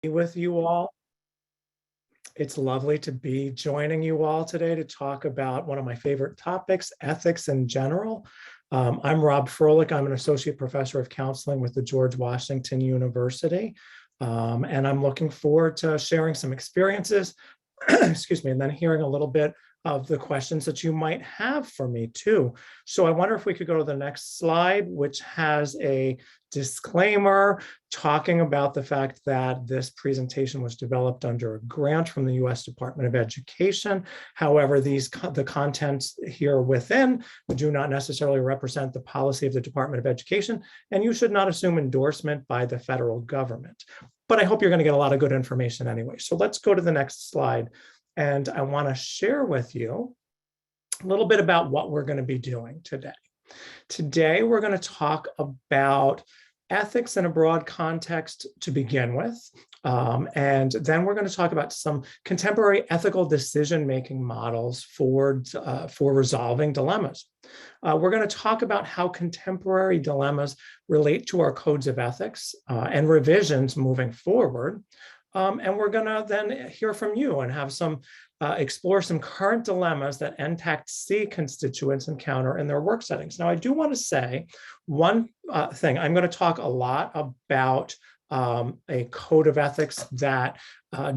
With you all. It's lovely to be joining you all today to talk about one of my favorite topics, ethics in general. I'm Rob Froelich. I'm an associate professor of counseling with the George Washington University. And I'm looking forward to sharing some experiences, excuse me, and then hearing a little bit of the questions that you might have for me too. So I wonder if we could go to the next slide, which has a disclaimer talking about the fact that this presentation was developed under a grant from the U.S. Department of Education. However, the contents here within do not necessarily represent the policy of the Department of Education, and you should not assume endorsement by the federal government. But I hope you're going to get a lot of good information anyway. So let's go to the next slide. And I want to share with you a little bit about what we're going to be doing today. Today, we're going to talk about ethics in a broad context to begin with. And then we're going to talk about some contemporary ethical decision-making models for resolving dilemmas. We're going to talk about how contemporary dilemmas relate to our codes of ethics and revisions moving forward. And we're going to then hear from you and have some explore some current dilemmas that NTAC-C constituents encounter in their work settings. Now, I do want to say one thing. I'm going to talk a lot about a code of ethics that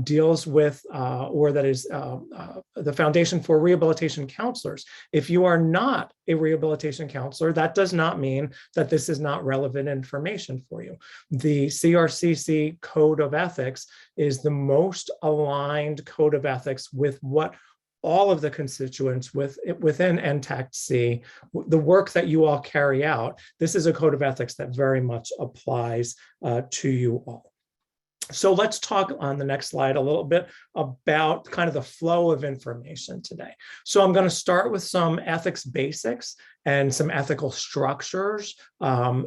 deals with or that is the foundation for rehabilitation counselors. If you are not a rehabilitation counselor, that does not mean that this is not relevant information for you. The CRCC Code of Ethics is the most aligned code of ethics with what all of the constituents within NTAC-C, the work that you all carry out. This is a code of ethics that very much applies to you all. So let's talk on the next slide a little bit about kind of the flow of information today. So I'm going to start with some ethics basics and some ethical structures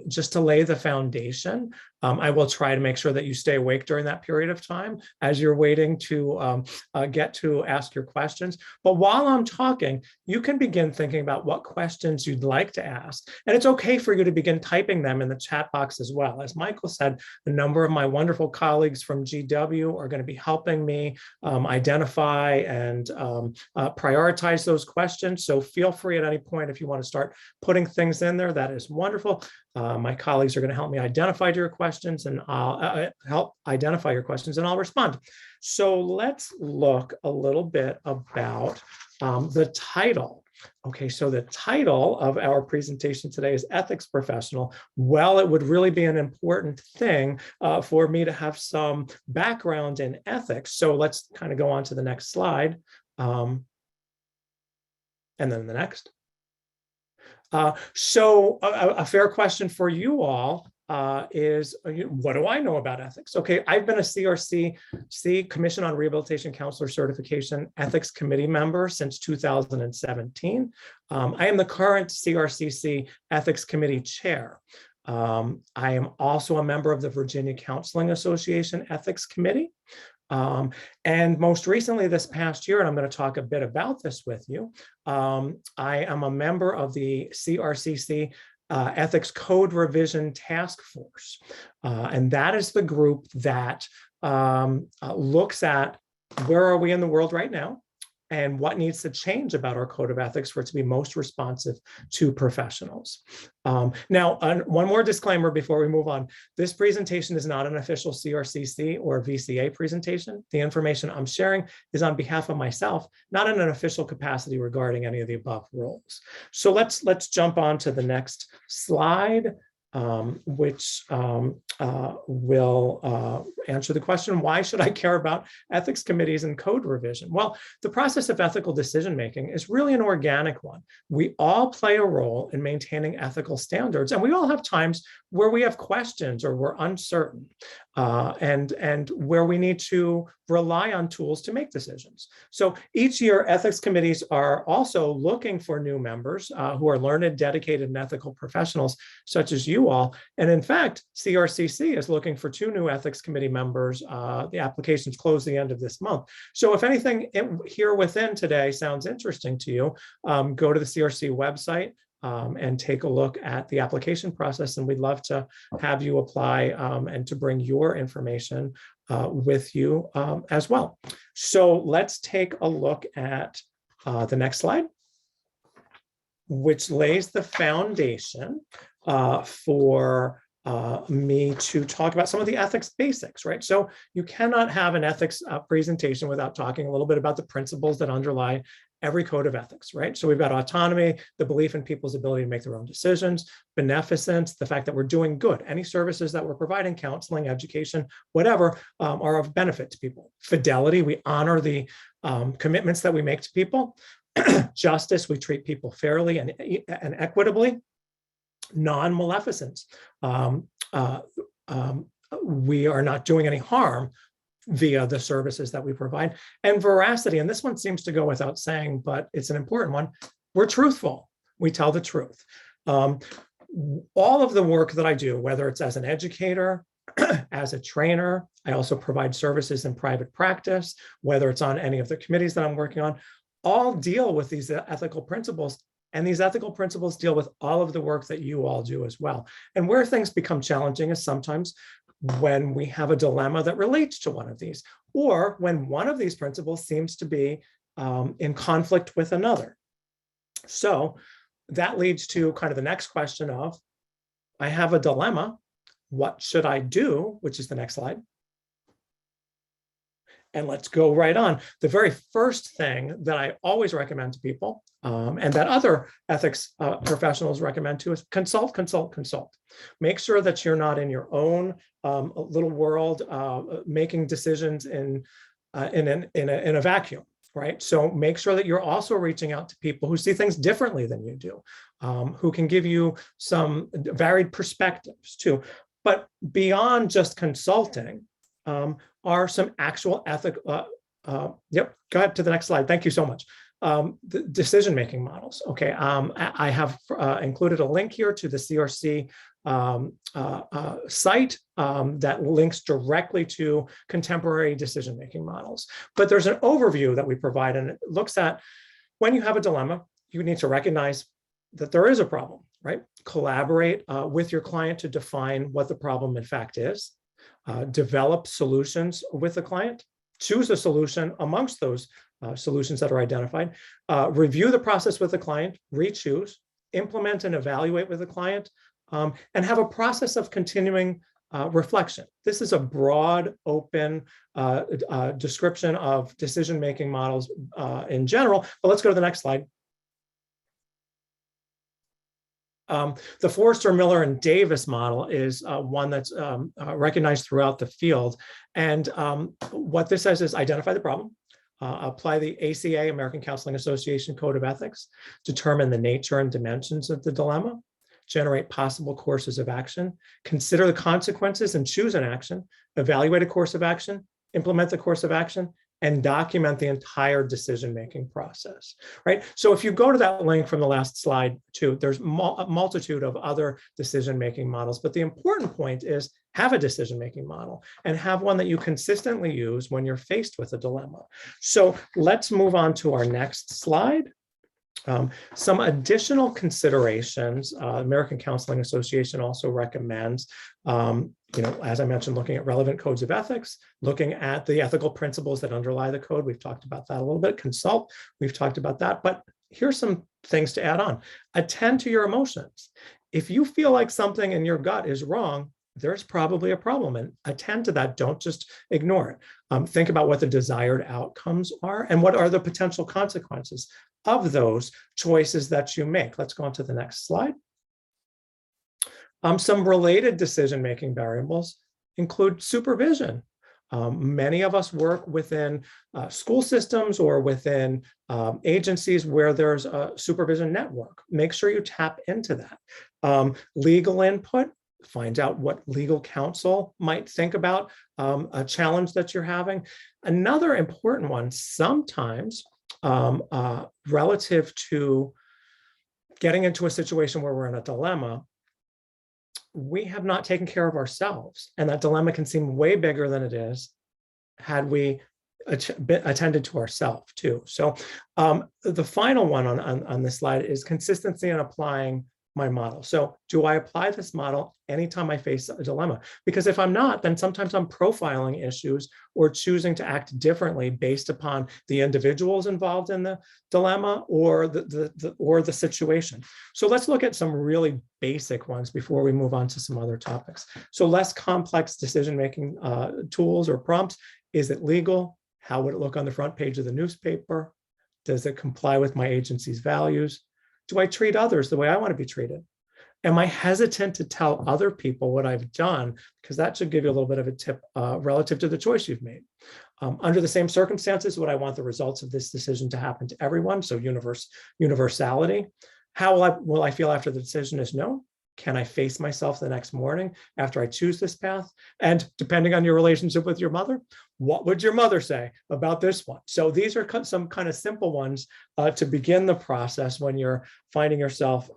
just to lay the foundation. I will try to make sure that you stay awake during that period of time as you're waiting to get to ask your questions. But while I'm talking, you can begin thinking about what questions you'd like to ask. And it's okay for you to begin typing them in the chat box as well. As Michael said, a number of my wonderful colleagues from GW are going to be helping me identify and prioritize those questions. So feel free at any point if you want to start putting things in there. That is wonderful. My colleagues are going to help me identify your questions, and I'll help identify your questions, and I'll respond. So let's look a little bit about the title. Okay, so the title of our presentation today is Ethics Professional. Well, it would really be an important thing for me to have some background in ethics. So let's kind of go on to the next slide. And then the next. So a fair question for you all is, what do I know about ethics? Okay, I've been a CRCC, Commission on Rehabilitation Counselor Certification Ethics Committee member since 2017. I am the current CRCC Ethics Committee Chair. I am also a member of the Virginia Counseling Association Ethics Committee. And most recently this past year, and I'm going to talk a bit about this with you, I am a member of the CRCC Ethics Code Revision Task Force. And that is the group that looks at where are we in the world right now and what needs to change about our code of ethics for it to be most responsive to professionals. Now, one more disclaimer before we move on. This presentation is not an official CRCC or VCA presentation. The information I'm sharing is on behalf of myself, not in an official capacity regarding any of the above roles. So let's jump on to the next slide. Which will answer the question, why should I care about ethics committees and code revision? Well, the process of ethical decision-making is really an organic one. We all play a role in maintaining ethical standards, and we all have times where we have questions or we're uncertain, and where we need to rely on tools to make decisions. So each year, ethics committees are also looking for new members who are learned, dedicated, and ethical professionals, such as you all. And in fact, CRCC is looking for 2 new ethics committee members. The applications close the end of this month. So if anything here within today sounds interesting to you, go to the CRC website and take a look at the application process. And we'd love to have you apply and to bring your information with you as well. So let's take a look at the next slide, which lays the foundation for me to talk about some of the ethics basics, right? So you cannot have an ethics presentation without talking a little bit about the principles that underlie every code of ethics, right? So we've got autonomy, the belief in people's ability to make their own decisions, beneficence, the fact that we're doing good. Any services that we're providing, counseling, education, whatever, are of benefit to people. Fidelity, we honor the commitments that we make to people. Justice, we treat people fairly and equitably. Non-maleficence, we are not doing any harm via the services that we provide. And veracity, and this one seems to go without saying, but it's an important one. We're truthful. We tell the truth. All of the work that I do, whether it's as an educator, as a trainer, I also provide services in private practice, whether it's on any of the committees that I'm working on, all deal with these ethical principles. And these ethical principles deal with all of the work that you all do as well. And where things become challenging is sometimes when we have a dilemma that relates to one of these, or when one of these principles seems to be in conflict with another. So that leads to kind of the next question of, I have a dilemma, what should I do? Which is the next slide. And let's go right on. The very first thing that I always recommend to people, and that other ethics professionals recommend too, is consult, consult, consult. Make sure that you're not in your own little world making decisions in a vacuum, right? So make sure that you're also reaching out to people who see things differently than you do, who can give you some varied perspectives too. But beyond just consulting, are some actual ethical, yep, go ahead to the next slide. Thank you so much. The decision-making models. Okay, I have included a link here to the CRC site that links directly to contemporary decision-making models. But there's an overview that we provide, and it looks at when you have a dilemma, you need to recognize that there is a problem, right? Collaborate with your client to define what the problem in fact is. Develop solutions with the client, choose a solution amongst those solutions that are identified, review the process with the client, re-choose, implement and evaluate with the client, and have a process of continuing reflection. This is a broad, open description of decision-making models in general, but let's go to the next slide. The Forrester, Miller, and Davis model is one that's recognized throughout the field. And what this says is identify the problem, apply the ACA, American Counseling Association Code of Ethics, determine the nature and dimensions of the dilemma, generate possible courses of action, consider the consequences and choose an action, evaluate a course of action, implement the course of action, and document the entire decision-making process, right? So if you go to that link from the last slide too, there's a multitude of other decision-making models, but the important point is have a decision-making model and have one that you consistently use when you're faced with a dilemma. So let's move on to our next slide. Some additional considerations, American Counseling Association also recommends, as I mentioned, looking at relevant codes of ethics, looking at the ethical principles that underlie the code. We've talked about that a little bit. Consult, we've talked about that, but here's some things to add on. Attend to your emotions. If you feel like something in your gut is wrong, there's probably a problem, and attend to that. Don't just ignore it. Think about what the desired outcomes are and what are the potential consequences of those choices that you make. Let's go on to the next slide. Some related decision-making variables include supervision. Many of us work within school systems or within agencies where there's a supervision network. Make sure you tap into that. Legal input. Find out what legal counsel might think about a challenge that you're having. Another important one, sometimes relative to getting into a situation where we're in a dilemma, we have not taken care of ourselves. And that dilemma can seem way bigger than it is had we attended to ourselves too. So the final one on this slide is consistency in applying my model. So do I apply this model anytime I face a dilemma? Because if I'm not, then sometimes I'm profiling issues or choosing to act differently based upon the individuals involved in the dilemma or the situation. So let's look at some really basic ones before we move on to some other topics. So less complex decision-making tools or prompts. Is it legal? How would it look on the front page of the newspaper? Does it comply with my agency's values? Do I treat others the way I want to be treated? Am I hesitant to tell other people what I've done? Because that should give you a little bit of a tip relative to the choice you've made. Under the same circumstances, would I want the results of this decision to happen to everyone? So universality. How will I feel after the decision is no? Can I face myself the next morning after I choose this path? And depending on your relationship with your mother, what would your mother say about this one? So these are some kind of simple ones to begin the process when you're finding yourself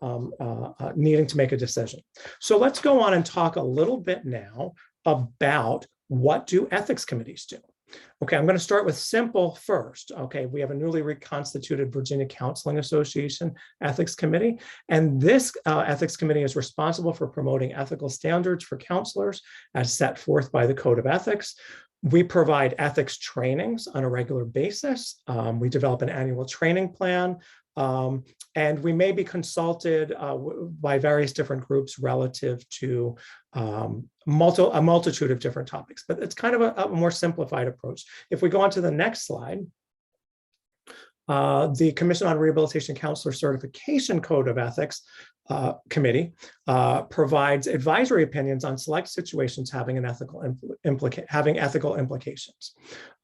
needing to make a decision. So let's go on and talk a little bit now about what do ethics committees do? Okay, I'm going to start with simple first. Okay, we have a newly reconstituted Virginia Counseling Association Ethics Committee, and this ethics committee is responsible for promoting ethical standards for counselors as set forth by the Code of Ethics. We provide ethics trainings on a regular basis. We develop an annual training plan, and we may be consulted by various different groups relative to a multitude of different topics, but it's kind of a more simplified approach. If we go on to the next slide, the Commission on Rehabilitation Counselor Certification Code of Ethics Committee provides advisory opinions on select situations having ethical implications.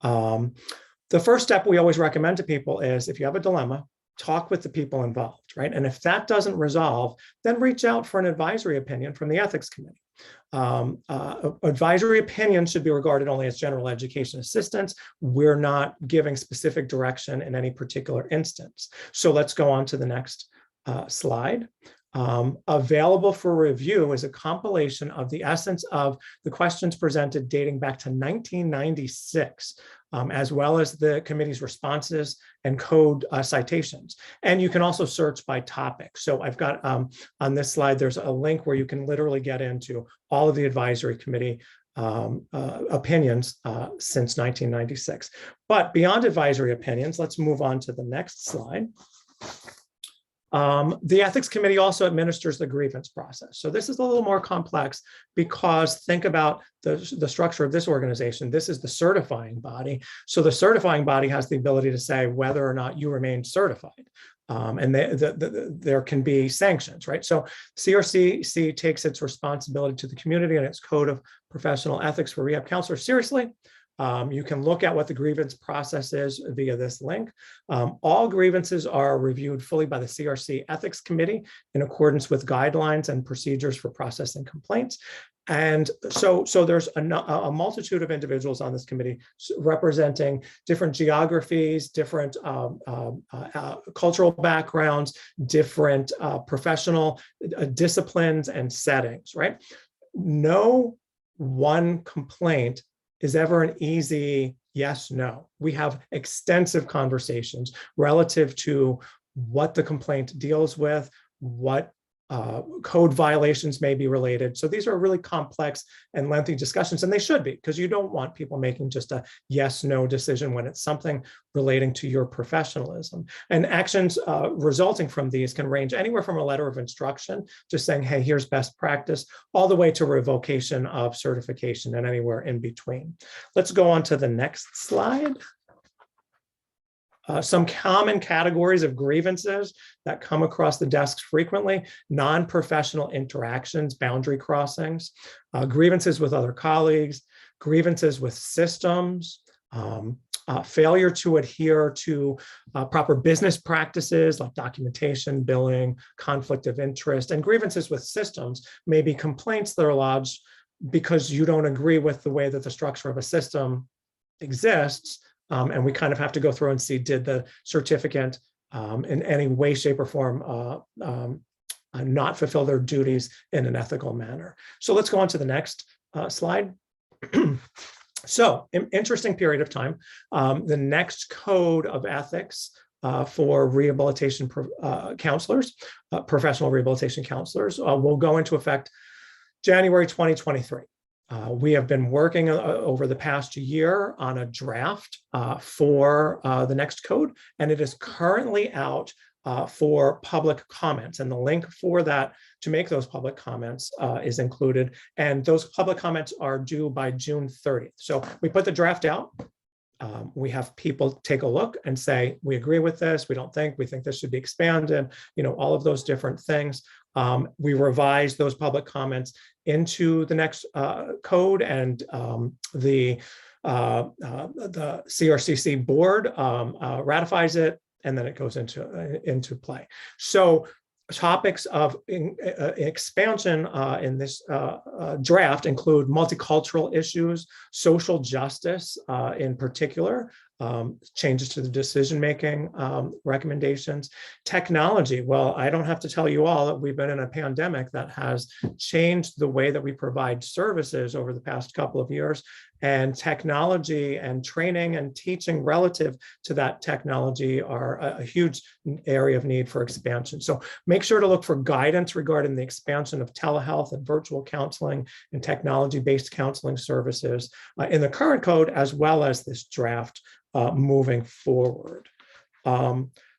The first step we always recommend to people is if you have a dilemma, talk with the people involved, right? And if that doesn't resolve, then reach out for an advisory opinion from the ethics committee. Advisory opinions should be regarded only as general education assistance. We're not giving specific direction in any particular instance. So let's go on to the next slide. Available for review is a compilation of the essence of the questions presented dating back to 1996, as well as the committee's responses and code citations. And you can also search by topic. So I've got on this slide, there's a link where you can literally get into all of the advisory committee opinions since 1996. But beyond advisory opinions, let's move on to the next slide. The ethics committee also administers the grievance process. So this is a little more complex because think about the structure of this organization. This is the certifying body. So the certifying body has the ability to say whether or not you remain certified. And there can be sanctions, right? So CRCC takes its responsibility to the community and its code of professional ethics for rehab counselors seriously. You can look at what the grievance process is via this link. All grievances are reviewed fully by the CRC Ethics Committee in accordance with guidelines and procedures for processing complaints. And so there's a multitude of individuals on this committee representing different geographies, different cultural backgrounds, different professional disciplines and settings, right? No one complaint is ever an easy yes, no. We have extensive conversations relative to what the complaint deals with, what code violations may be related. So these are really complex and lengthy discussions, and they should be, because you don't want people making just a yes, no decision when it's something relating to your professionalism. And actions resulting from these can range anywhere from a letter of instruction, just saying, hey, here's best practice, all the way to revocation of certification and anywhere in between. Let's go on to the next slide. Some common categories of grievances that come across the desks frequently: non-professional interactions, boundary crossings, grievances with other colleagues, grievances with systems, failure to adhere to proper business practices like documentation, billing, conflict of interest, and grievances with systems may be complaints that are lodged because you don't agree with the way that the structure of a system exists. And we kind of have to go through and see, did the certificant in any way, shape, or form not fulfill their duties in an ethical manner. So let's go on to the next slide. So, interesting period of time. The next code of ethics for rehabilitation counselors, professional rehabilitation counselors, will go into effect January 2023. We have been working over the past year on a draft for the next code, and it is currently out for public comments. And the link for that to make those public comments is included. And those public comments are due by June 30th. So we put the draft out. We have people take a look and say, we agree with this, we think this should be expanded, all of those different things. We revise those public comments into the next code, and the CRCC board ratifies it, and then it goes into play. So topics of expansion in this draft include multicultural issues, social justice in particular, changes to the decision-making recommendations, technology. Well, I don't have to tell you all that we've been in a pandemic that has changed the way that we provide services over the past couple of years, and technology and training and teaching relative to that technology are a huge area of need for expansion. So make sure to look for guidance regarding the expansion of telehealth and virtual counseling and technology-based counseling services in the current code, as well as this draft moving forward.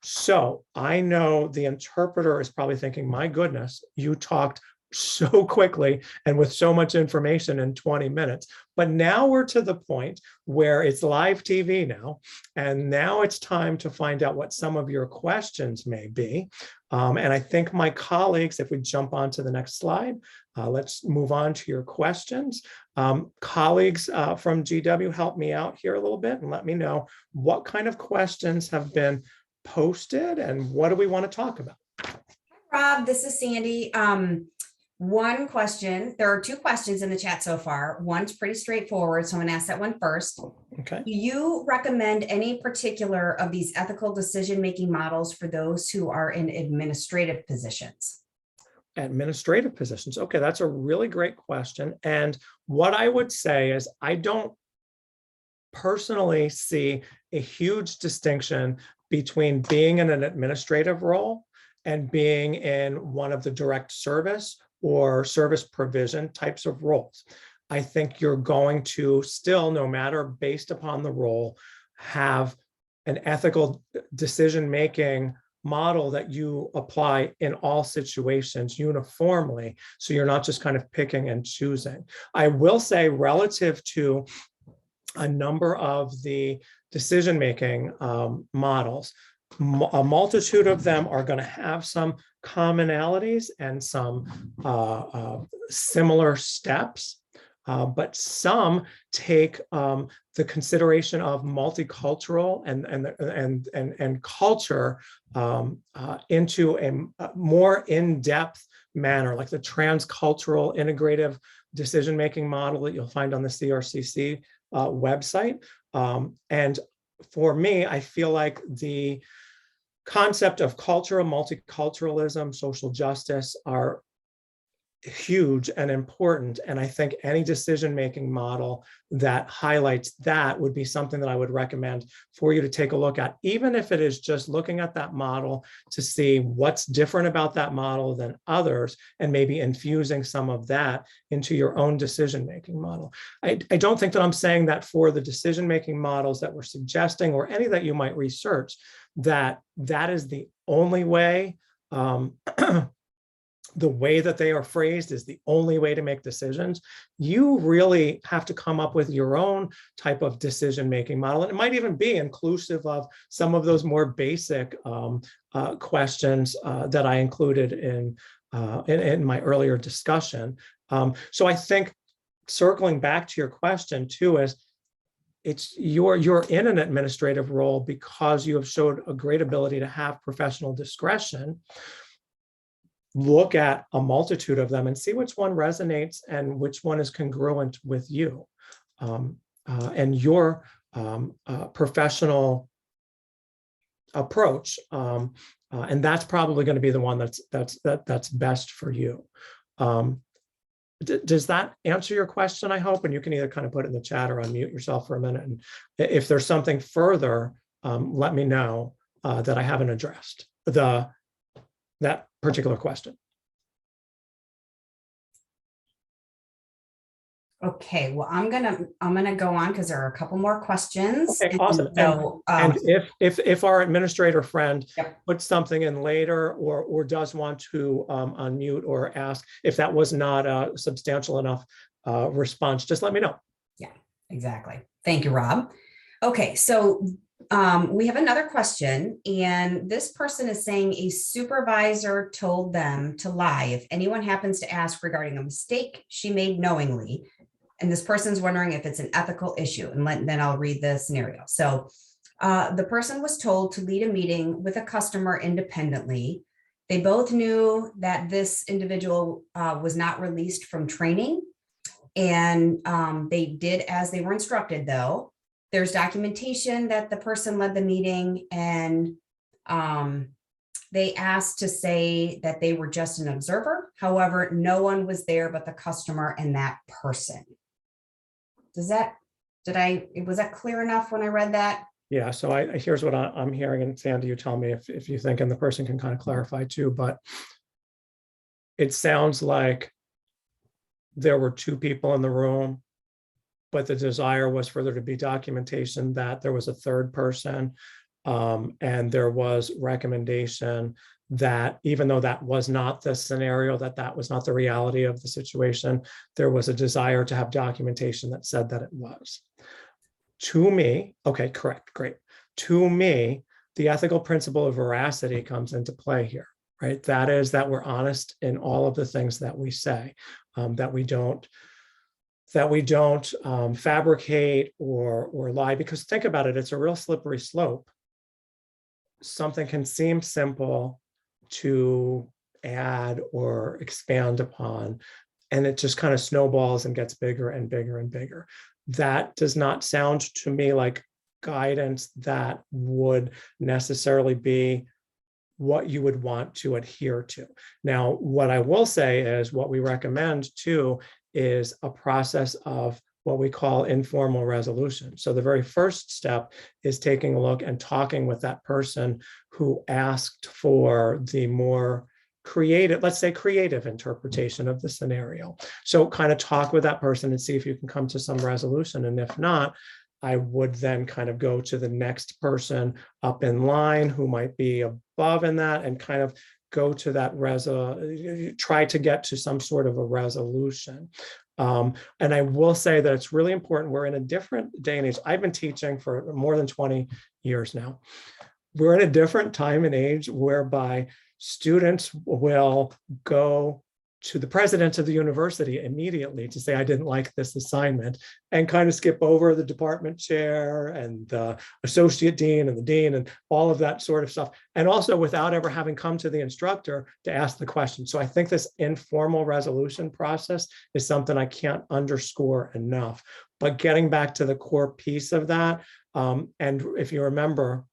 So I know the interpreter is probably thinking, my goodness, you talked so quickly and with so much information in 20 minutes. But now we're to the point where it's live TV now, and now it's time to find out what some of your questions may be. And I think my colleagues, if we jump on to the next slide, let's move on to your questions. Colleagues from GW, help me out here a little bit and let me know what kind of questions have been posted and what do we want to talk about? Rob, this is Sandy. One question, there are two questions in the chat so far. One's pretty straightforward, so I'm gonna ask that one first. Okay. Do you recommend any particular of these ethical decision-making models for those who are in administrative positions? Administrative positions. Okay, that's a really great question. And what I would say is I don't personally see a huge distinction between being in an administrative role and being in one of the direct service or service provision types of roles. I think you're going to still, no matter based upon the role, have an ethical decision-making model that you apply in all situations uniformly. So you're not just kind of picking and choosing. I will say relative to a number of the decision-making models, a multitude of them are going to have some commonalities and some similar steps, but some take the consideration of multicultural and culture into a more in-depth manner, like the transcultural integrative decision-making model that you'll find on the CRCC website. And for me, I feel like the concept of culture, multiculturalism, social justice are huge and important. And I think any decision-making model that highlights that would be something that I would recommend for you to take a look at, even if it is just looking at that model to see what's different about that model than others, and maybe infusing some of that into your own decision-making model. I don't think that I'm saying that for the decision-making models that we're suggesting, or any that you might research, that is the only way. The way that they are phrased is the only way to make decisions. You really have to come up with your own type of decision-making model. And it might even be inclusive of some of those more basic questions that I included in my earlier discussion. So I think circling back to your question too, is you're in an administrative role because you have showed a great ability to have professional discretion. Look at a multitude of them and see which one resonates and which one is congruent with you and your professional approach. And that's probably going to be the one that's best for you. Does that answer your question, I hope? And you can either kind of put it in the chat or unmute yourself for a minute. And if there's something further, let me know. that I haven't addressed that particular question. Okay, well, I'm gonna go on because there are a couple more questions. Okay, awesome. So, and if our administrator friend yep. puts something in later or does want to unmute or ask if that was not a substantial enough response, just let me know. Yeah, exactly. Thank you, Rob. Okay, so we have another question, and this person is saying a supervisor told them to lie if anyone happens to ask regarding a mistake she made knowingly. And this person's wondering if it's an ethical issue, and then I'll read the scenario. So the person was told to lead a meeting with a customer independently. They both knew that this individual was not released from training, and they did as they were instructed, though. There's documentation that the person led the meeting, and they asked to say that they were just an observer. However, no one was there but the customer and that person. Was that clear enough when I read that? Yeah, so here's what I'm hearing, and Sandy, you tell me if you think, and the person can kind of clarify too, but it sounds like there were two people in the room, but the desire was for there to be documentation that there was a third person, and there was recommendation that even though that was not the scenario, that was not the reality of the situation, there was a desire to have documentation that said that it was. To me, okay, correct, great. To me, the ethical principle of veracity comes into play here, right? That is that we're honest in all of the things that we say, that we don't fabricate or lie, because think about it, it's a real slippery slope. Something can seem simple to add or expand upon, and it just kind of snowballs and gets bigger and bigger and bigger. That does not sound to me like guidance that would necessarily be what you would want to adhere to. Now, what I will say is what we recommend too is a process of what we call informal resolution. So the very first step is taking a look and talking with that person who asked for the more creative, let's say creative interpretation of the scenario. So kind of talk with that person and see if you can come to some resolution. And if not, I would then kind of go to the next person up in line who might be above in that and kind of go to that try to get to some sort of a resolution. And I will say that it's really important. We're in a different day and age. I've been teaching for more than 20 years now. We're in a different time and age whereby students will go to the president of the university immediately to say, I didn't like this assignment, and kind of skip over the department chair and the associate dean and the dean and all of that sort of stuff. And also without ever having come to the instructor to ask the question. So I think this informal resolution process is something I can't underscore enough. But getting back to the core piece of that, and if you remember,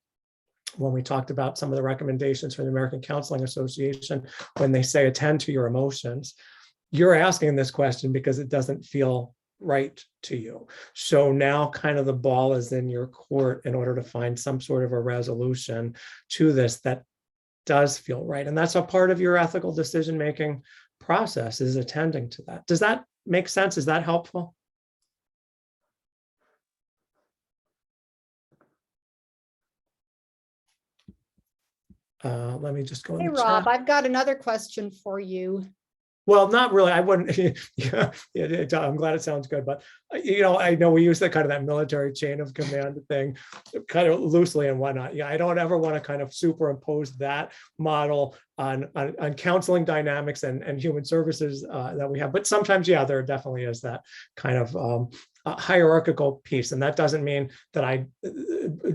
when we talked about some of the recommendations from the American Counseling Association, when they say attend to your emotions, you're asking this question because it doesn't feel right to you. So now kind of the ball is in your court in order to find some sort of a resolution to this that does feel right. And that's a part of your ethical decision-making process, is attending to that. Does that make sense? Is that helpful? Let me just go. Hey, Rob, I've got another question for you. Well, not really. I wouldn't. Yeah, I'm glad it sounds good, but I know we use that military chain of command thing, kind of loosely and whatnot. Yeah, I don't ever want to kind of superimpose that model on counseling dynamics and human services that we have. But sometimes, yeah, there definitely is that kind of hierarchical piece, and that doesn't mean that I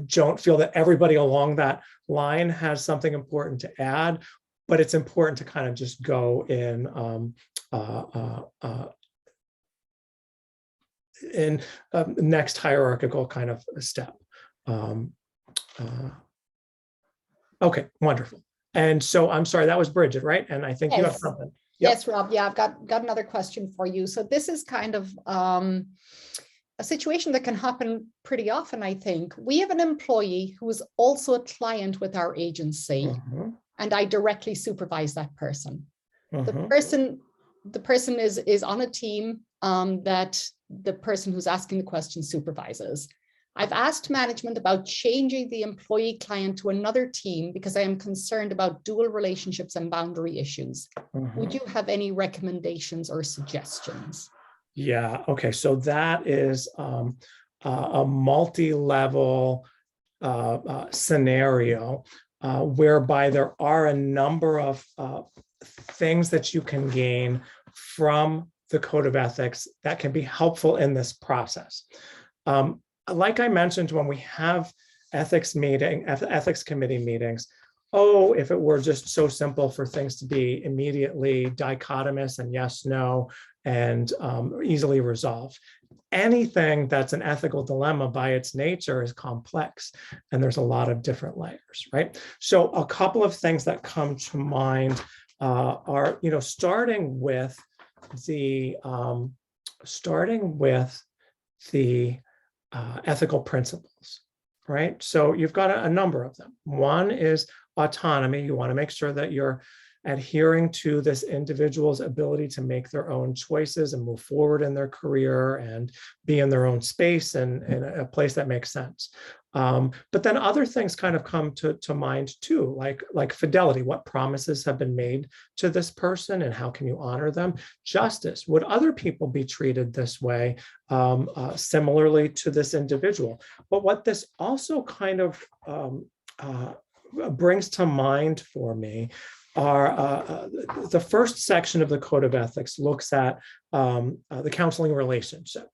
don't feel that everybody along that line has something important to add. But it's important to kind of just go in next hierarchical kind of step. Okay, wonderful. And so I'm sorry, that was Bridget, right? And I think you have something. Yep. Yes, Rob. Yeah, I've got another question for you. So this is kind of a situation that can happen pretty often, I think. We have an employee who is also a client with our agency, and I directly supervise that person. The person is on a team that the person who's asking the question supervises. I've asked management about changing the employee client to another team because I am concerned about dual relationships and boundary issues. Would you have any recommendations or suggestions? Yeah, okay, so that is a multi-level scenario whereby there are a number of things that you can gain from the code of ethics that can be helpful in this process. Like I mentioned, when we have ethics committee meetings, oh, if it were just so simple for things to be immediately dichotomous and yes, no, and easily resolved. Anything that's an ethical dilemma by its nature is complex, and there's a lot of different layers, right? So a couple of things that come to mind are, starting with the ethical principles, right? So you've got a number of them. One is autonomy. You want to make sure that you're adhering to this individual's ability to make their own choices and move forward in their career and be in their own space and in a place that makes sense. But then other things kind of come to mind too, like fidelity. What promises have been made to this person and how can you honor them? Justice. Would other people be treated this way similarly to this individual? But what this also kind of brings to mind for me are the first section of the Code of Ethics looks at the counseling relationship,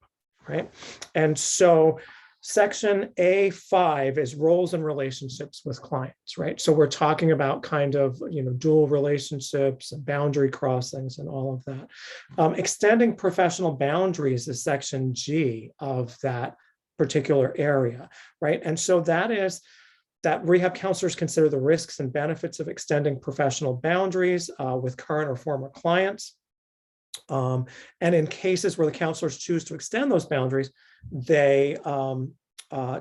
right? And so section A5 is roles and relationships with clients, right? So we're talking about kind of, dual relationships and boundary crossings and all of that. Extending professional boundaries is section G of that particular area, right? And so that is that rehab counselors consider the risks and benefits of extending professional boundaries with current or former clients. And in cases where the counselors choose to extend those boundaries, they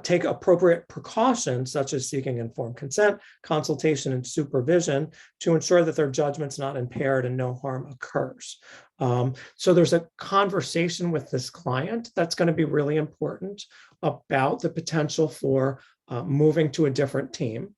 take appropriate precautions, such as seeking informed consent, consultation, and supervision to ensure that their judgment's not impaired and no harm occurs. So there's a conversation with this client that's going to be really important about the potential for moving to a different team.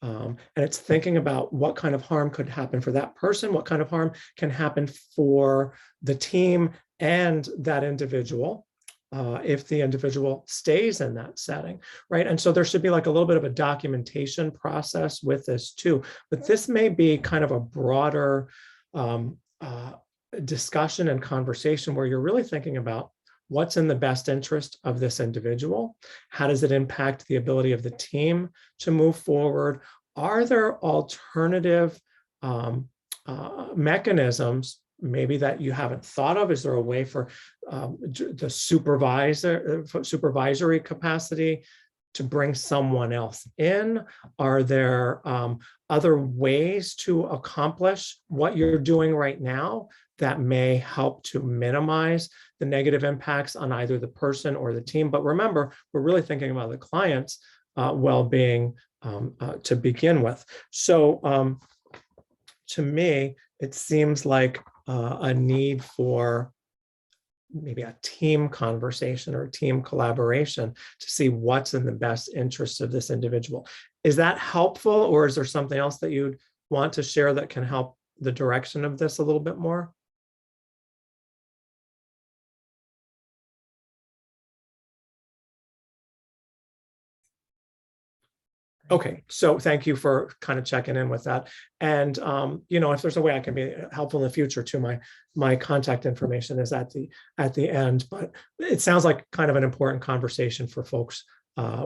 And it's thinking about what kind of harm could happen for that person, what kind of harm can happen for the team and that individual if the individual stays in that setting, right? And so there should be like a little bit of a documentation process with this too. But this may be kind of a broader discussion and conversation where you're really thinking about what's in the best interest of this individual? How does it impact the ability of the team to move forward? Are there alternative mechanisms maybe that you haven't thought of? Is there a way for the supervisory capacity to bring someone else in? Are there other ways to accomplish what you're doing right now that may help to minimize the negative impacts on either the person or the team? But remember, we're really thinking about the client's well-being to begin with. So to me, it seems like a need for maybe a team conversation or team collaboration to see what's in the best interest of this individual. Is that helpful, or is there something else that you'd want to share that can help the direction of this a little bit more? Okay, so thank you for kind of checking in with that. And if there's a way I can be helpful in the future too, my contact information is at the end. But it sounds like kind of an important conversation for folks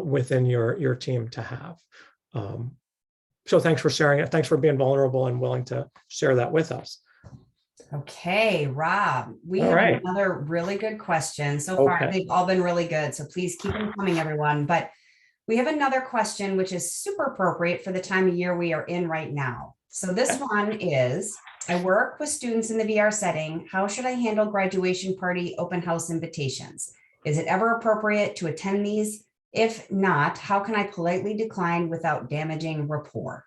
within your team to have. So thanks for sharing it. Thanks for being vulnerable and willing to share that with us. Okay, Rob, we have another really good question. So far, they've all been really good. So please keep them coming, everyone. But we have another question, which is super appropriate for the time of year we are in right now. So this one is, I work with students in the VR setting. How should I handle graduation party open house invitations? Is it ever appropriate to attend these? If not, how can I politely decline without damaging rapport?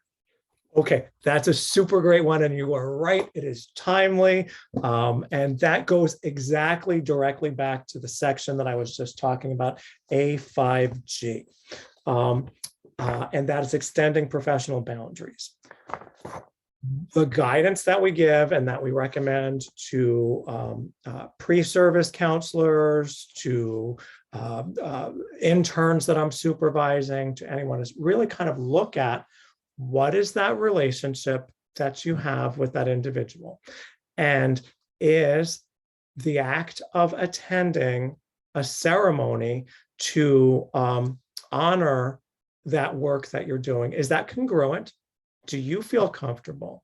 Okay, that's a super great one. And you are right, it is timely. And that goes exactly directly back to the section that I was just talking about, A5G. And that is extending professional boundaries. The guidance that we give and that we recommend to pre-service counselors, to interns that I'm supervising, to anyone, is really kind of look at what is that relationship that you have with that individual, and is the act of attending a ceremony to honor that work that you're doing, is that congruent? Do you feel comfortable?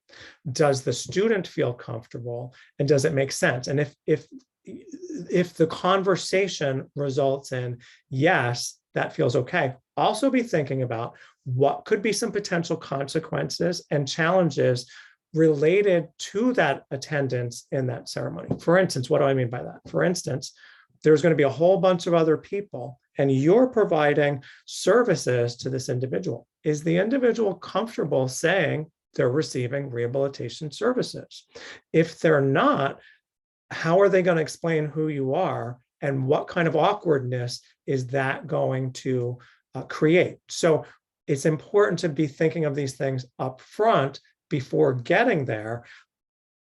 Does the student feel comfortable? And does it make sense? And if the conversation results in yes, that feels okay, also be thinking about what could be some potential consequences and challenges related to that attendance in that ceremony. For instance, what do I mean by that? For instance, there's going to be a whole bunch of other people and you're providing services to this individual. Is the individual comfortable saying they're receiving rehabilitation services? If they're not, how are they going to explain who you are, and what kind of awkwardness is that going to create? So it's important to be thinking of these things up front before getting there,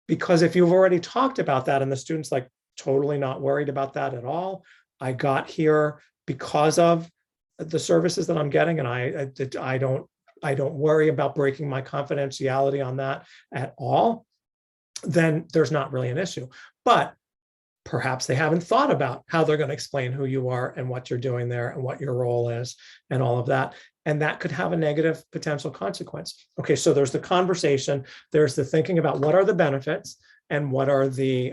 because if you've already talked about that and the student's like totally not worried about that at all, I got here because of the services that I'm getting, and I don't worry about breaking my confidentiality on that at all, then there's not really an issue. But perhaps they haven't thought about how they're going to explain who you are and what you're doing there and what your role is and all of that. And that could have a negative potential consequence. Okay, so there's the conversation, there's the thinking about what are the benefits and what are the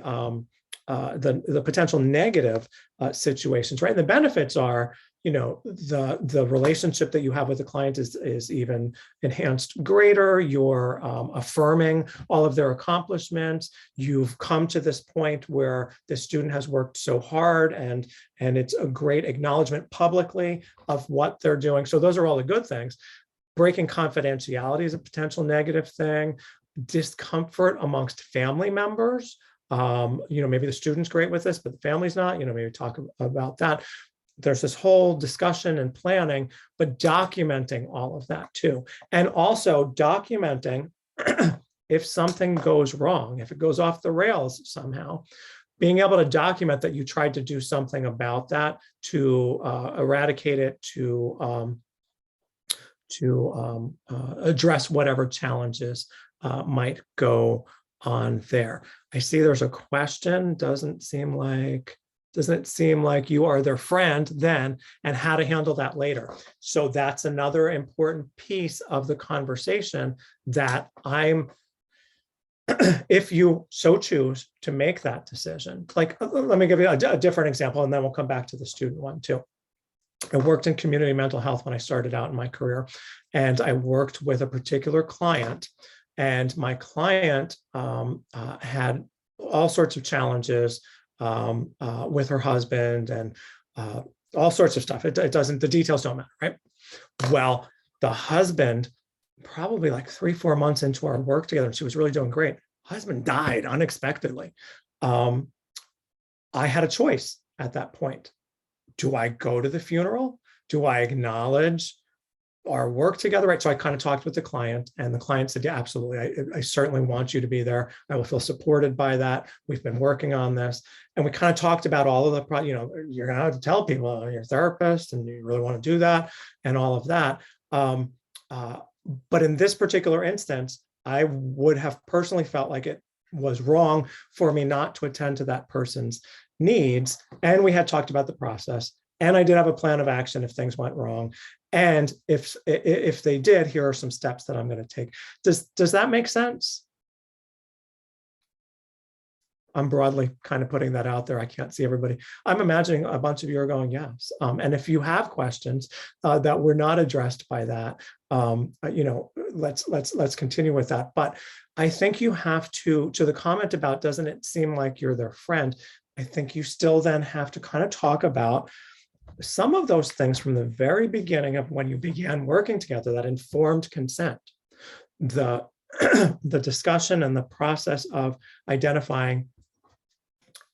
potential negative situations, right? And the benefits are, the relationship that you have with the client is even enhanced greater. You're affirming all of their accomplishments. You've come to this point where the student has worked so hard, and it's a great acknowledgement publicly of what they're doing. So those are all the good things. Breaking confidentiality is a potential negative thing. Discomfort amongst family members. Maybe the student's great with this, but the family's not, maybe talk about that. There's this whole discussion and planning, but documenting all of that too. And also documenting if something goes wrong, if it goes off the rails somehow, being able to document that you tried to do something about that to eradicate it, to address whatever challenges might go on there. I see there's a question. Doesn't it seem like you are their friend then, and how to handle that later? So that's another important piece of the conversation that if you so choose to make that decision. Like, let me give you a different example, and then we'll come back to the student one too. I worked in community mental health when I started out in my career, and I worked with a particular client. And my client had all sorts of challenges with her husband and all sorts of stuff. The details don't matter, right? Well, the husband, probably like 3-4 months into our work together, and she was really doing great, husband died unexpectedly. I had a choice at that point. Do I go to the funeral? Do I acknowledge our work together, right? So I kind of talked with the client, and the client said, yeah, absolutely. I certainly want you to be there. I will feel supported by that. We've been working on this. And we kind of talked about all of the, you're going to have to tell people you're a therapist and you really want to do that and all of that. But in this particular instance, I would have personally felt like it was wrong for me not to attend to that person's needs. And we had talked about the process. And I did have a plan of action if things went wrong. And if they did, here are some steps that I'm going to take. Does that make sense? I'm broadly kind of putting that out there. I can't see everybody. I'm imagining a bunch of you are going, yes. And if you have questions that were not addressed by that, let's continue with that. But I think you have to the comment about, doesn't it seem like you're their friend? I think you still then have to kind of talk about some of those things from the very beginning of when you began working together, that informed consent, the the discussion and the process of identifying,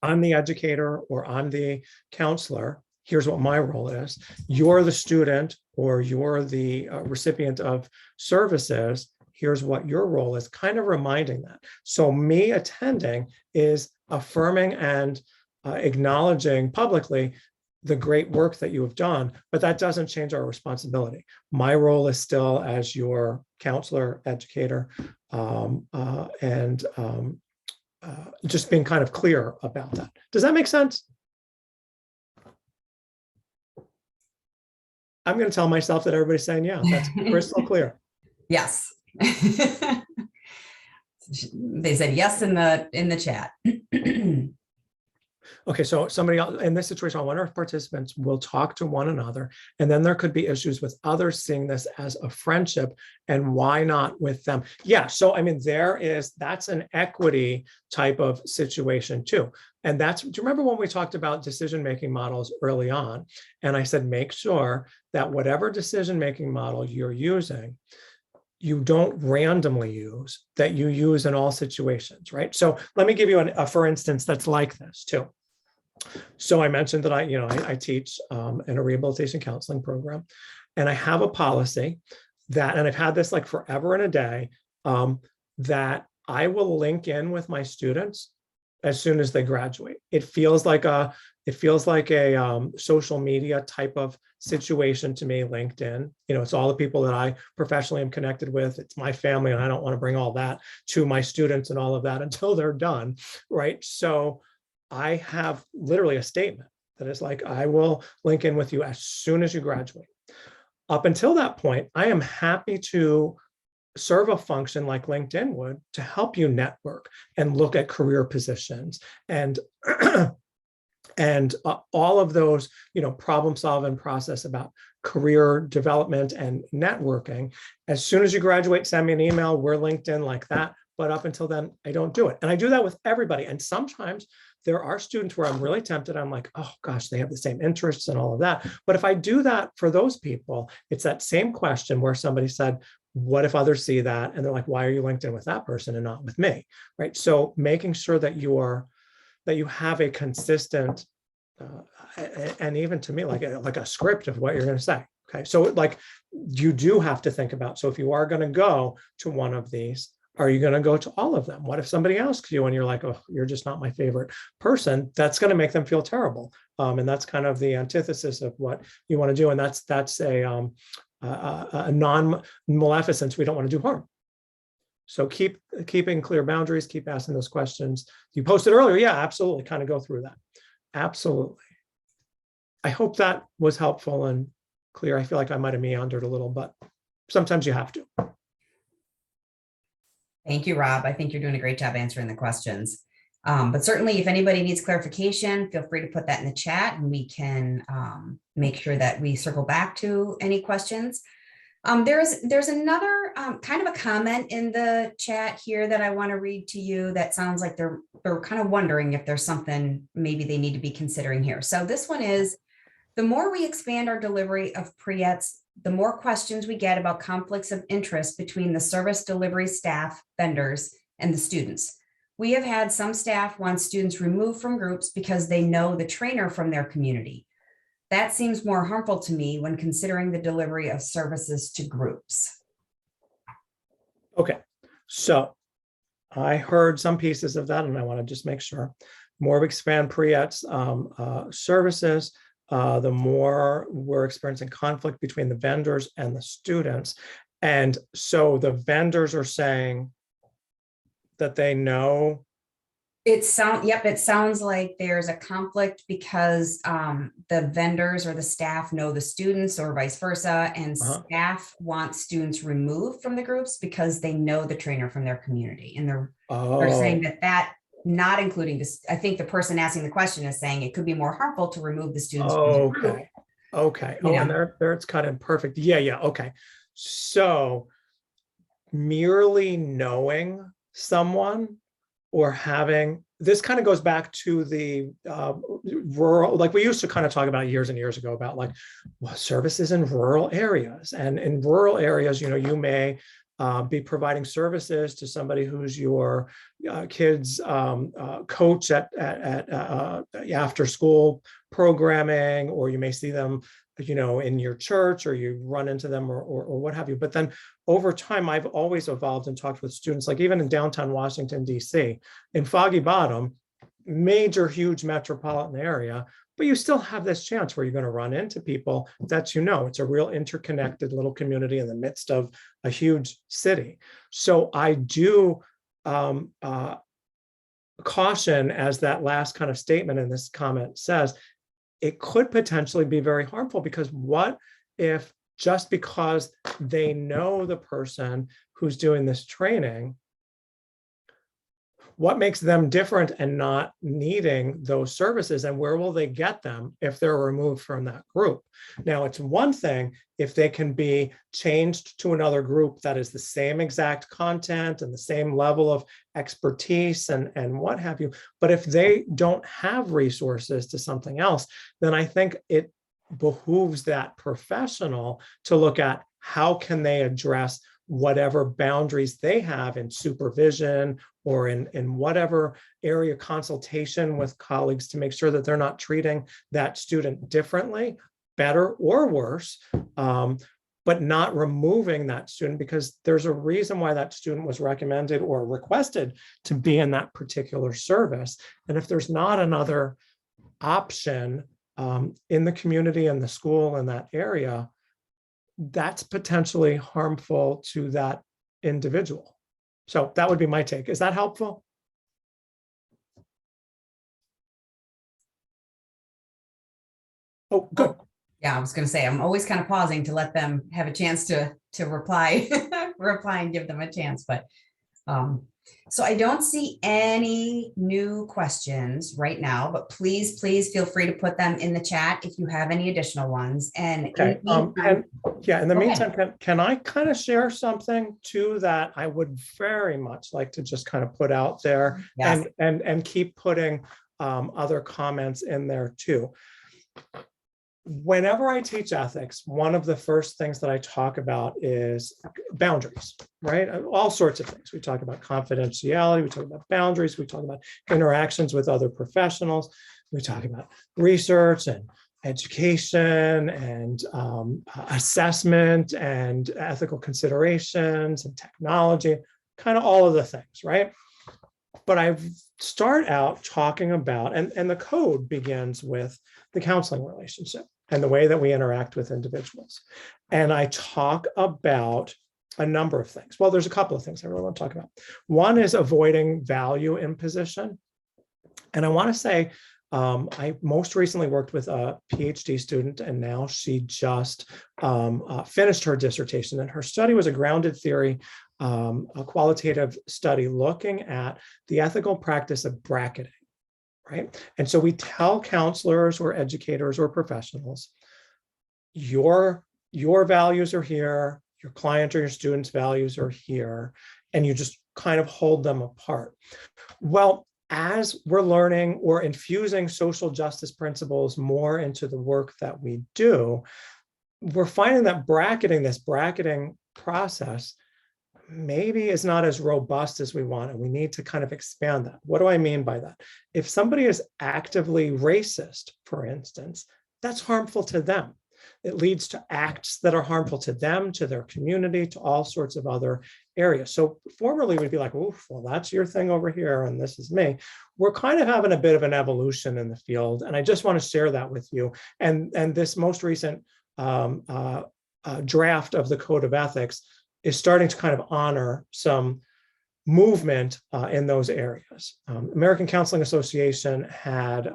I'm the educator or I'm the counselor, here's what my role is, you're the student or you're the recipient of services, here's what your role is, kind of reminding that. So me attending is affirming and acknowledging publicly the great work that you have done, but that doesn't change our responsibility. My role is still as your counselor, educator, just being kind of clear about that. Does that make sense? I'm going to tell myself that everybody's saying, yeah, that's crystal clear. Yes. They said yes in the chat. Okay, so somebody else in this situation, one of our participants will talk to one another, and then there could be issues with others seeing this as a friendship, and why not with them? Yeah, so I mean, that's an equity type of situation too. And do you remember when we talked about decision-making models early on? And I said, make sure that whatever decision-making model you're using, you don't randomly use, that you use in all situations, right? So let me give you a for instance that's like this too. So I mentioned that I teach in a rehabilitation counseling program, and I have a policy that, and I've had this like forever and a day, that I will link in with my students as soon as they graduate. It feels like a social media type of situation to me, LinkedIn. It's all the people that I professionally am connected with. It's my family, and I don't want to bring all that to my students and all of that until they're done, right? So I have literally a statement that is like, I will link in with you as soon as you graduate. Up until that point, I am happy to serve a function like LinkedIn would to help you network and look at career positions and all of those, problem solving process about career development and networking. As soon as you graduate, send me an email. We're LinkedIn like that. But up until then, I don't do it. And I do that with everybody. And sometimes there are students where I'm really tempted. I'm like, oh gosh, they have the same interests and all of that. But if I do that for those people, it's that same question where somebody said, what if others see that? And they're like, why are you linked in with that person and not with me? Right. So making sure that you have a consistent, and even to me, like a script of what you're going to say. Okay. So like you do have to think about, so if you are going to go to one of these, are you going to go to all of them? What if somebody asks you and you're like, oh, you're just not my favorite person? That's going to make them feel terrible. And that's kind of the antithesis of what you want to do. And that's a non-maleficence. We don't want to do harm. So keeping clear boundaries, keep asking those questions. You posted earlier. Yeah, absolutely. Kind of go through that. Absolutely. I hope that was helpful and clear. I feel like I might have meandered a little, but sometimes you have to. Thank you, Rob. I think you're doing a great job answering the questions. But certainly if anybody needs clarification, feel free to put that in the chat and we can make sure that we circle back to any questions. There's another kind of a comment in the chat here that I want to read to you that sounds like they're kind of wondering if there's something maybe they need to be considering here. So this one is, the more we expand our delivery of pre-ETs, the more questions we get about conflicts of interest between the service delivery staff, vendors, and the students. We have had some staff want students removed from groups because they know the trainer from their community. That seems more harmful to me when considering the delivery of services to groups. Okay, so I heard some pieces of that and I want to just make sure. More we expand pre-ETs services, the more we're experiencing conflict between the vendors and the students. And so the vendors are saying that they know. It sounds like there's a conflict because the vendors or the staff know the students or vice versa, and staff want students removed from the groups because they know the trainer from their community. And they're saying that not including this, I think the person asking the question is saying it could be more harmful to remove the students. Okay. Okay. Oh, and there it's cut in perfect. Yeah. Okay. So merely knowing someone or having this kind of goes back to the rural, like we used to kind of talk about years and years ago about like services in rural areas. And in rural areas, you may be providing services to somebody who's your kids' coach at after school programming, or you may see them in your church, or you run into them, or what have you. But then over time, I've always evolved and talked with students, like even in downtown Washington, D.C., in Foggy Bottom, major, huge metropolitan area, but you still have this chance where you're going to run into people that it's a real interconnected little community in the midst of a huge city. So I do caution, as that last kind of statement in this comment says, it could potentially be very harmful, because what if just because they know the person who's doing this training, what makes them different and not needing those services, and where will they get them if they're removed from that group? Now, it's one thing if they can be changed to another group that is the same exact content and the same level of expertise and what have you. But if they don't have resources to something else, then I think it behooves that professional to look at how can they address whatever boundaries they have in supervision or in whatever area consultation with colleagues, to make sure that they're not treating that student differently, better or worse, but not removing that student, because there's a reason why that student was recommended or requested to be in that particular service. And if there's not another option in the community and the school in that area, that's potentially harmful to that individual. So that would be my take. Is that helpful? Oh, good. Yeah, I was going to say, I'm always kind of pausing to let them have a chance to reply, and give them a chance. But so I don't see any new questions right now, but please feel free to put them in the chat if you have any additional ones. And okay. In the meantime, can I kind of share something too that I would very much like to just kind of put out there? Yes. and keep putting other comments in there too. Whenever I teach ethics, one of the first things that I talk about is boundaries, right? All sorts of things. We talk about confidentiality, we talk about boundaries, we talk about interactions with other professionals, we talk about research and education and assessment and ethical considerations and technology, kind of all of the things, right? But I start out talking about, and the code begins with the counseling relationship and the way that we interact with individuals. And I talk about a number of things. Well, there's a couple of things I really want to talk about. One is avoiding value imposition. And I want to say, I most recently worked with a PhD student, and now she just finished her dissertation. And her study was a grounded theory, a qualitative study looking at the ethical practice of bracketing. Right. And so we tell counselors or educators or professionals, your values are here, your client or your student's values are here, and you just kind of hold them apart. Well, as we're learning or infusing social justice principles more into the work that we do, we're finding that this bracketing process maybe is not as robust as we want, and we need to kind of expand that. What do I mean by that? If somebody is actively racist, for instance, that's harmful to them. It leads to acts that are harmful to them, to their community, to all sorts of other areas. So formerly we'd be like, oh, well, that's your thing over here, and this is me. We're kind of having a bit of an evolution in the field, and I just want to share that with you. And this most recent draft of the Code of Ethics is starting to kind of honor some movement in those areas. American Counseling Association had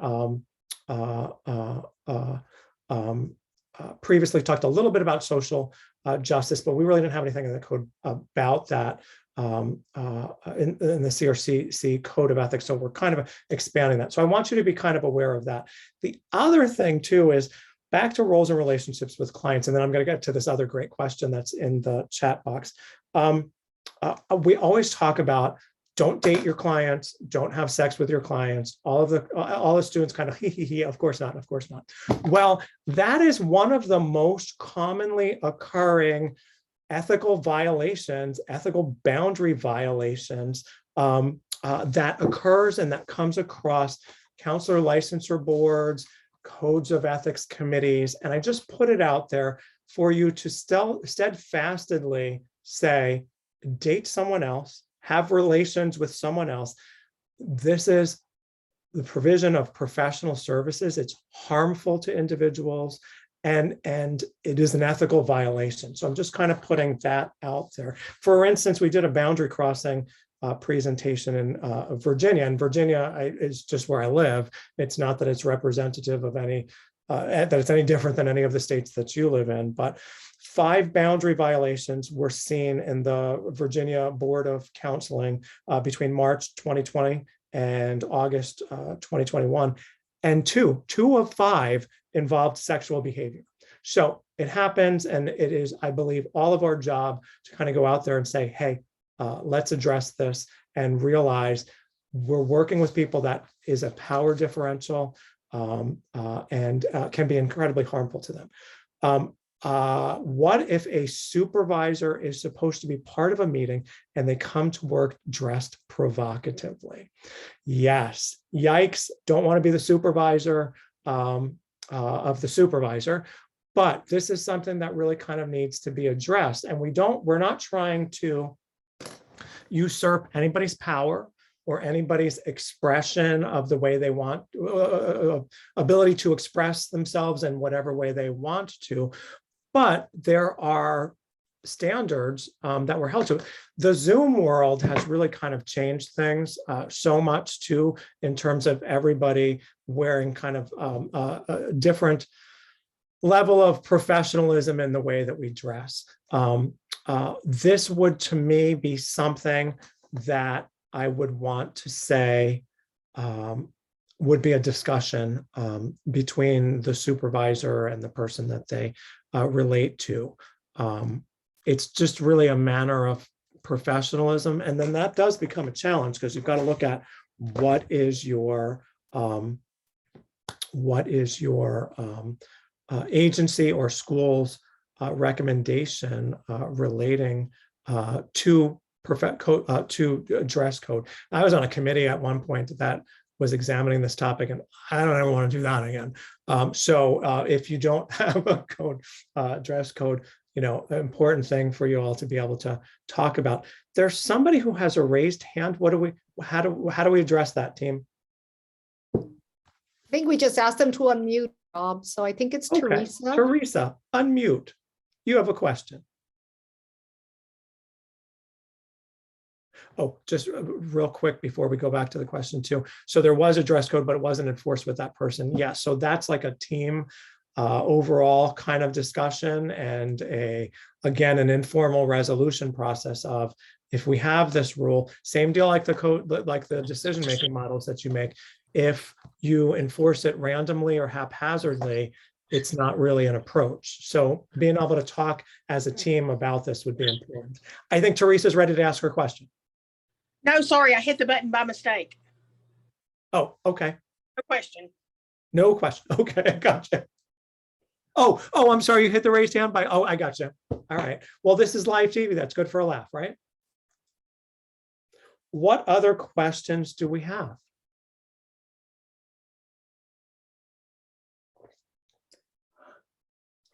previously talked a little bit about social justice, but we really didn't have anything in the code about that in the CRCC Code of Ethics. So we're kind of expanding that. So I want you to be kind of aware of that. The other thing too is back to roles and relationships with clients, and then I'm going to get to this other great question that's in the chat box. We always talk about don't date your clients, don't have sex with your clients. All the students kind of, of course not, of course not. Well, that is one of the most commonly occurring ethical violations, ethical boundary violations that occurs and that comes across counselor licensure boards, codes of ethics committees. And I just put it out there for you to steadfastly say, date someone else, have relations with someone else. This is the provision of professional services. It's harmful to individuals, and it is an ethical violation. So I'm just kind of putting that out there. For instance, we did a boundary crossing presentation in Virginia, and Virginia is just where I live. It's not that it's representative of any, that it's any different than any of the states that you live in, but 5 boundary violations were seen in the Virginia Board of Counseling between March 2020 and August 2021. And two of 5 involved sexual behavior. So it happens, and it is, I believe, all of our job to kind of go out there and say, hey, let's address this and realize we're working with people that is a power differential and can be incredibly harmful to them. What if a supervisor is supposed to be part of a meeting and they come to work dressed provocatively? Yes, yikes, don't want to be the supervisor of the supervisor, but this is something that really kind of needs to be addressed. And we're not trying to usurp anybody's power or anybody's expression of the way they want, ability to express themselves in whatever way they want to. But there are standards that we're held to. The Zoom world has really kind of changed things so much too, in terms of everybody wearing kind of a different level of professionalism in the way that we dress. This would, to me, be something that I would want to say would be a discussion between the supervisor and the person that they relate to. It's just really a manner of professionalism. And then that does become a challenge, because you've got to look at what is your agency or school's recommendation relating to dress code. I was on a committee at one point that was examining this topic, and I don't ever want to do that again. So if you don't have a code, dress code, an important thing for you all to be able to talk about. There's somebody who has a raised hand. How do we address that, team? I think we just asked them to unmute, Rob. So I think it's okay. Teresa. Teresa, unmute. You have a question. Oh, just real quick before we go back to the question too. So there was a dress code, but it wasn't enforced with that person. Yeah, so that's like a team overall kind of discussion, and again, an informal resolution process of, if we have this rule, same deal like the code, like the decision-making models that you make, if you enforce it randomly or haphazardly, it's not really an approach. So being able to talk as a team about this would be important. I think Teresa's ready to ask her question. No, sorry, I hit the button by mistake. Oh, okay. No question. No question. Okay, I gotcha. Oh, I'm sorry, you hit the raised hand by, I gotcha. All right. Well, this is live TV. That's good for a laugh, right? What other questions do we have?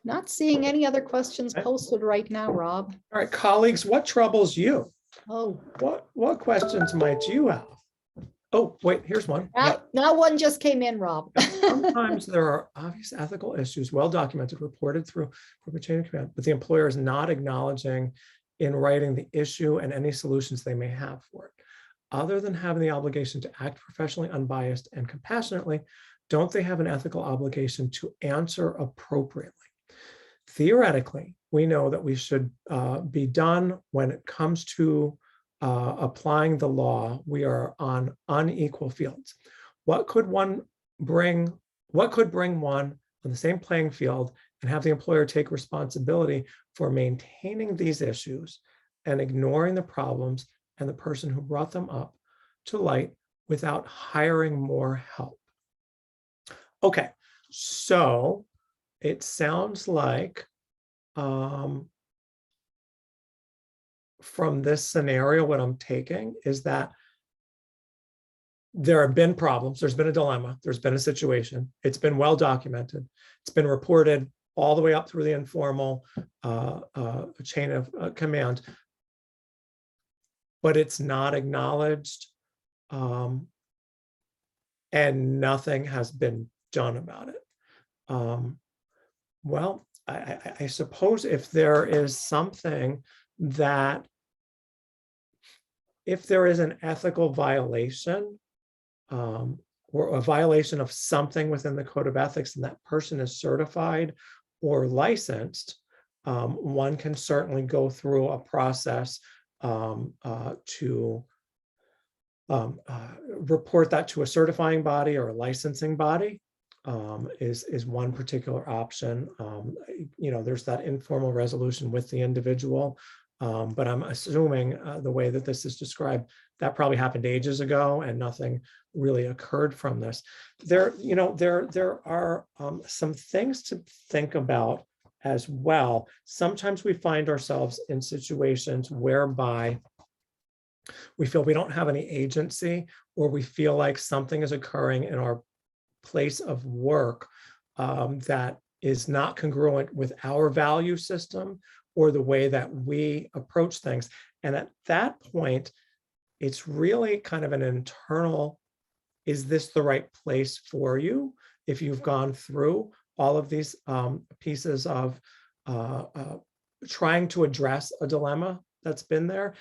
Not seeing any other questions posted right now, Rob. All right, colleagues, what troubles you? Oh, what questions might you have? Oh, wait, here's one. Now one just came in, Rob. Sometimes there are obvious ethical issues, well documented, reported through corporate chain of command, but the employer is not acknowledging in writing the issue and any solutions they may have for it. Other than having the obligation to act professionally, unbiased, and compassionately, don't they have an ethical obligation to answer appropriately? Theoretically, we know that we should be done when it comes to applying the law. We are on unequal fields. What could bring one on the same playing field and have the employer take responsibility for maintaining these issues and ignoring the problems and the person who brought them up to light without hiring more help. Okay, so it sounds like from this scenario, what I'm taking is that there have been problems. There's been a dilemma. There's been a situation. It's been well documented. It's been reported all the way up through the informal chain of command, but it's not acknowledged, and nothing has been done about it. Well, I suppose if there is something that, if there is an ethical violation, or a violation of something within the code of ethics, and that person is certified or licensed, one can certainly go through a process to report that to a certifying body or a licensing body. Is one particular option. There's that informal resolution with the individual, but I'm assuming the way that this is described, that probably happened ages ago and nothing really occurred from this. There are some things to think about as well. Sometimes we find ourselves in situations whereby we feel we don't have any agency, or we feel like something is occurring in our place of work that is not congruent with our value system or the way that we approach things. And at that point, it's really kind of an internal, is this the right place for you? If you've gone through all of these pieces of trying to address a dilemma that's been there,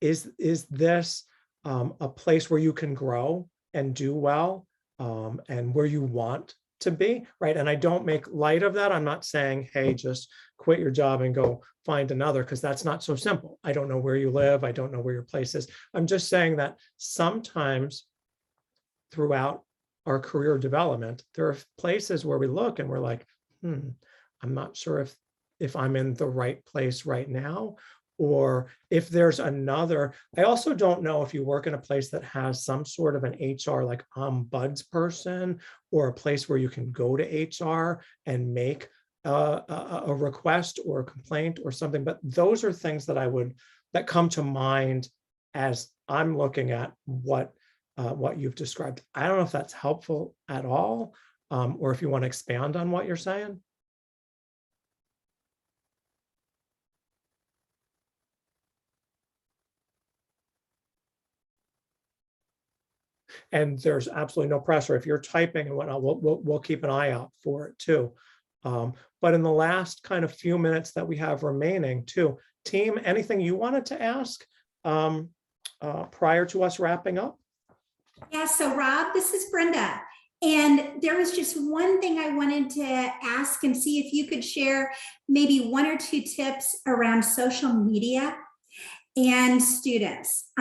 is this a place where you can grow and do well, and where you want to be, right? And I don't make light of that. I'm not saying, hey, just quit your job and go find another, because that's not so simple. I don't know where you live. I don't know where your place is. I'm just saying that sometimes throughout our career development, there are places where we look and we're like, I'm not sure if I'm in the right place right now, or if there's another. I also don't know if you work in a place that has some sort of an HR, like ombuds person, or a place where you can go to HR and make a request or a complaint or something. But those are things that come to mind as I'm looking at what you've described. I don't know if that's helpful at all, or if you want to expand on what you're saying. And there's absolutely no pressure. If you're typing and whatnot, we'll keep an eye out for it too. But in the last kind of few minutes that we have remaining too, team, anything you wanted to ask prior to us wrapping up? Yeah, so Rob, this is Brenda. And there was just one thing I wanted to ask and see if you could share maybe 1 or 2 tips around social media and students.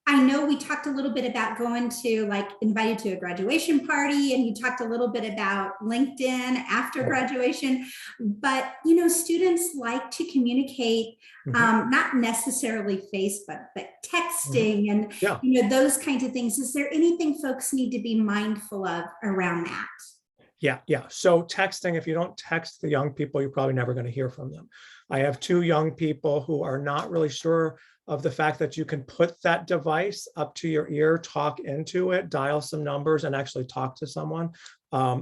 I know we talked a little bit about going to, like, invited to a graduation party, and you talked a little bit about LinkedIn after graduation, but, students like to communicate, not necessarily Facebook, but texting and, those kinds of things. Is there anything folks need to be mindful of around that? Yeah. So texting, if you don't text the young people, you're probably never going to hear from them. I have 2 young people who are not really sure of the fact that you can put that device up to your ear, talk into it, dial some numbers, and actually talk to someone.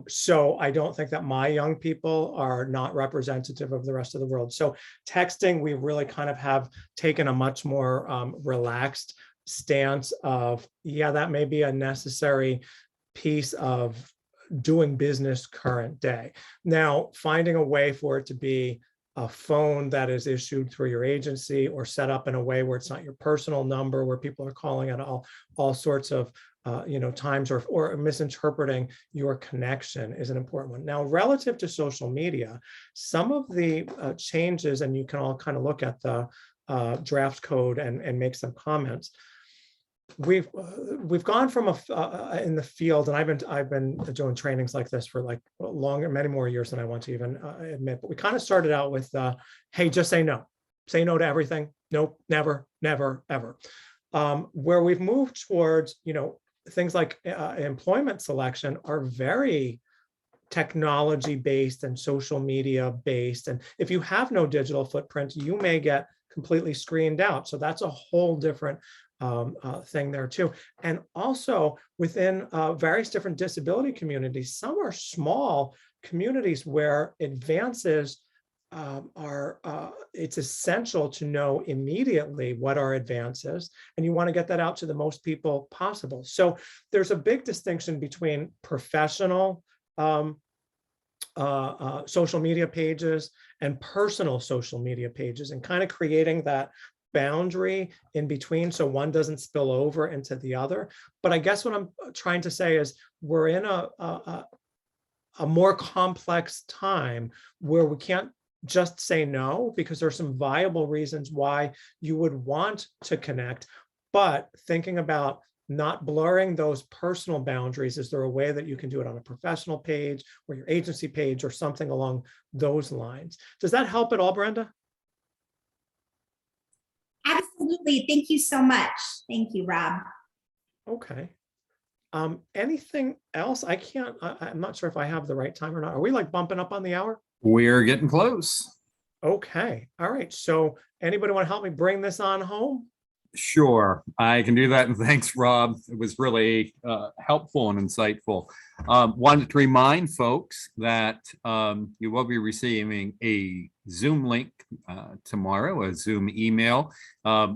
So I don't think that my young people are not representative of the rest of the world. So texting, we really kind of have taken a much more relaxed stance of, yeah, that may be a necessary piece of doing business current day. Now, finding a way for it to be a phone that is issued through your agency or set up in a way where it's not your personal number, where people are calling at all sorts of times, or misinterpreting your connection, is an important one. Now, relative to social media, some of the changes, and you can all kind of look at the draft code and make some comments. We've gone from in the field, and I've been doing trainings like this for like many more years than I want to even admit. But we kind of started out with, hey, just say no to everything. nope, never, never, ever. Where we've moved towards, things like employment selection are very technology based and social media based. And if you have no digital footprint, you may get completely screened out. So that's a whole different thing there too. And also within various different disability communities, some are small communities where advances it's essential to know immediately what are advances, and you want to get that out to the most people possible. So there's a big distinction between professional social media pages and personal social media pages, and kind of creating that boundary in between so one doesn't spill over into the other. But I guess what I'm trying to say is we're in a more complex time where we can't just say no, because there's some viable reasons why you would want to connect, but thinking about not blurring those personal boundaries. Is there a way that you can do it on a professional page or your agency page or something along those lines? Does that help at all, Brenda? Absolutely. Thank you so much. Thank you, Rob. Okay. Anything else? I'm not sure if I have the right time or not. Are we like bumping up on the hour? We're getting close. Okay. All right. So anybody want to help me bring this on home? Sure, I can do that. And thanks, Rob. It was really helpful and insightful. Wanted to remind folks that you will be receiving a Zoom link tomorrow, a Zoom email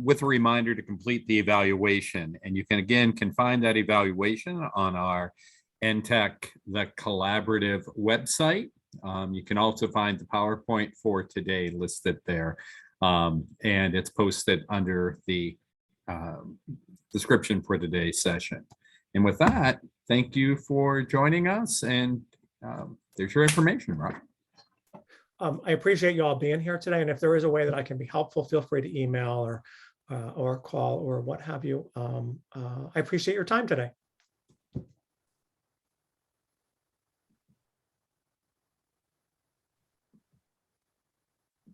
with a reminder to complete the evaluation. And you can find that evaluation on our NTech, the collaborative website. You can also find the PowerPoint for today listed there. And it's posted under the description for today's session. And with that, thank you for joining us. And there's your information, Rob. I appreciate you all being here today. And if there is a way that I can be helpful, feel free to email or call or what have you. I appreciate your time today.